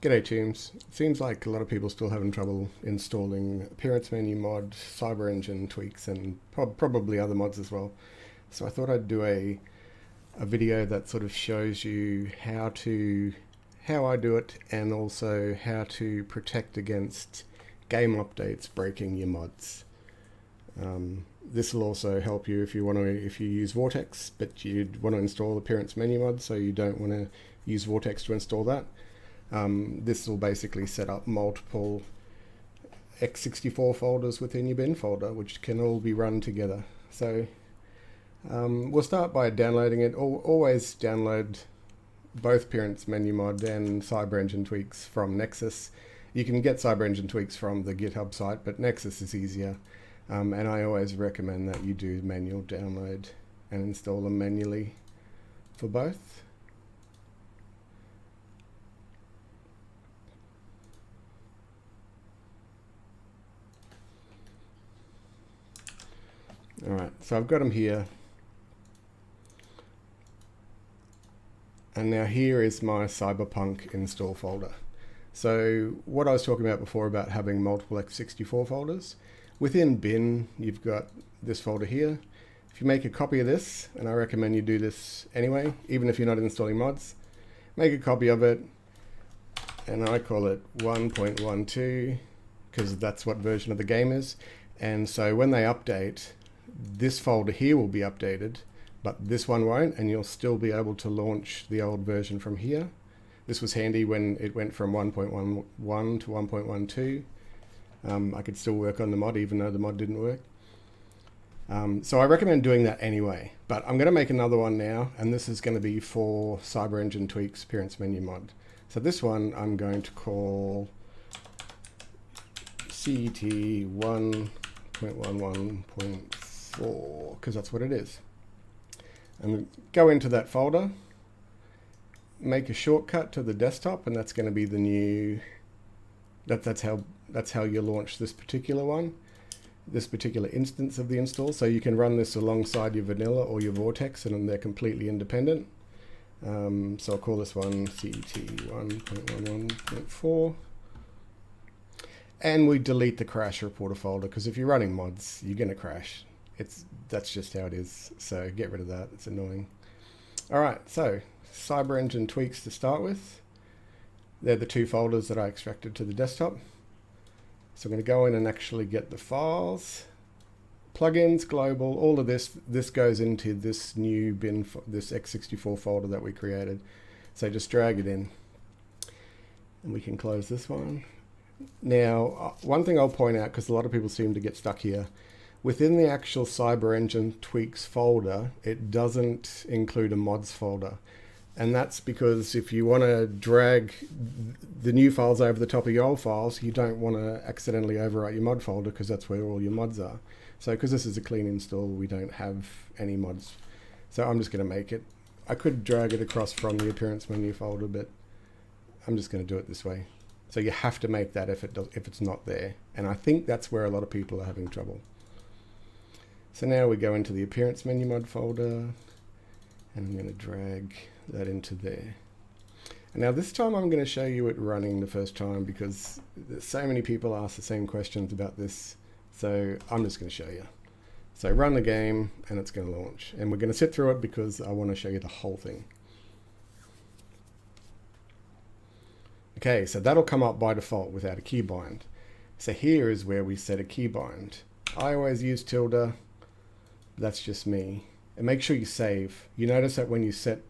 G'day Tombs. Seems like a lot of people still having trouble installing Appearance menu mod, Cyber Engine tweaks, and probably other mods as well. So I thought I'd do a video that sort of shows you how I do it, and also how to protect against game updates breaking your mods. This will also help you if you use Vortex, but you'd want to install Appearance menu mod, so you don't want to use Vortex to install that. This will basically set up multiple x64 folders within your bin folder, which can all be run together. So we'll start by downloading it. Always download both Appearance menu mod and Cyber Engine tweaks from Nexus. You can get Cyber Engine tweaks from the GitHub site, but Nexus is easier. And I always recommend that you do manual download and install them manually for both. Alright, so I've got them here. And now here is my Cyberpunk install folder. So what I was talking about before about having multiple x64 folders, within bin you've got this folder here. If you make a copy of this, and I recommend you do this anyway, even if you're not installing mods, make a copy of it, and I call it 1.12 because that's what version of the game is. And so when they update, this folder here will be updated, but this one won't, and you'll still be able to launch the old version from here. This was handy when it went from 1.11 to 1.12. I could still work on the mod even though the mod didn't work. So I recommend doing that anyway, but I'm going to make another one now, and this is going to be for Cyber Engine tweaks Appearance menu mod. So this one I'm going to call CET 1.11.4 because that's what it is. And go into that folder, make a shortcut to the desktop, and that's going to be the new. That's how you launch this particular one, this particular instance of the install. So you can run this alongside your vanilla or your Vortex, and they're completely independent. So I'll call this one CET 1.11.4. And we delete the crash reporter folder, because if you're running mods, you're going to crash. That's just how it is. So get rid of that. It's annoying. All right. So Cyber Engine tweaks to start with. They're the two folders that I extracted to the desktop. So I'm going to go in and actually get the files, plugins, global, all of this. This goes into this new bin, this x64 folder that we created. So just drag it in, and we can close this one. Now, one thing I'll point out, because a lot of people seem to get stuck here, within the actual Cyber Engine tweaks folder, it doesn't include a mods folder. And that's because if you want to drag the new files over the top of your old files, you don't want to accidentally overwrite your mod folder, because that's where all your mods are. So because this is a clean install, we don't have any mods. So I'm just going to make it. I could drag it across from the Appearance menu folder, but I'm just going to do it this way. So you have to make that if it's not there. And I think that's where a lot of people are having trouble. So now we go into the Appearance menu mod folder, and I'm going to drag that into there. And now this time I'm going to show you it running the first time, because so many people ask the same questions about this. So I'm just going to show you. So run the game, and it's going to launch. And we're going to sit through it because I want to show you the whole thing. Okay, so that'll come up by default without a keybind. So here is where we set a keybind. I always use tilde. That's just me. And make sure you save. You notice that when you set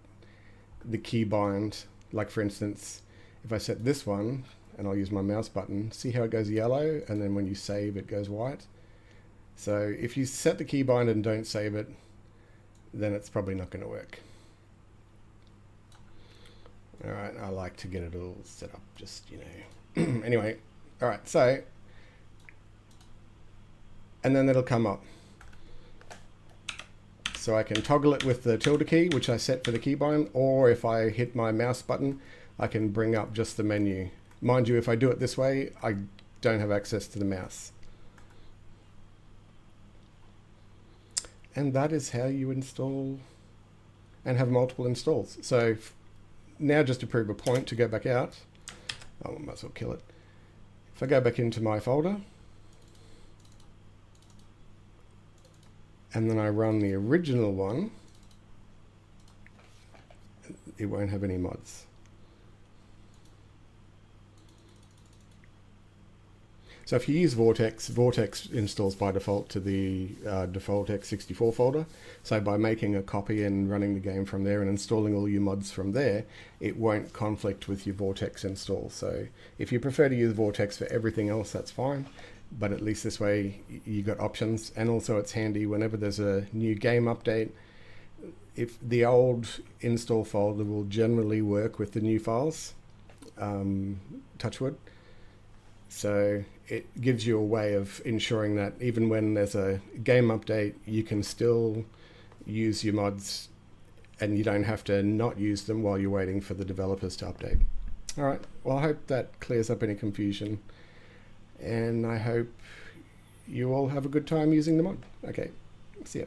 the keybind, like for instance, if I set this one, and I'll use my mouse button, see how it goes yellow, and then when you save it goes white. So if you set the keybind and don't save it, then it's probably not going to work. All right, I like to get it all set up, just, you know. Anyway, all right, so, and then it'll come up. So I can toggle it with the tilde key, which I set for the keybind, or if I hit my mouse button, I can bring up just the menu. Mind you, if I do it this way, I don't have access to the mouse. And that is how you install and have multiple installs. So now, just to prove a point, to go back out, Oh, I might as well kill it. If I go back into my folder, and then I run the original one, it won't have any mods. So if you use Vortex, Vortex installs by default to the default x64 folder. So by making a copy and running the game from there and installing all your mods from there, it won't conflict with your Vortex install. So if you prefer to use Vortex for everything else, that's fine. But at least this way you got options. And also it's handy whenever there's a new game update. If the old install folder will generally work with the new files, touchwood. So it gives you a way of ensuring that even when there's a game update, you can still use your mods and you don't have to not use them while you're waiting for the developers to update. All right, well, I hope that clears up any confusion. And I hope you all have a good time using the mod. Okay, see ya.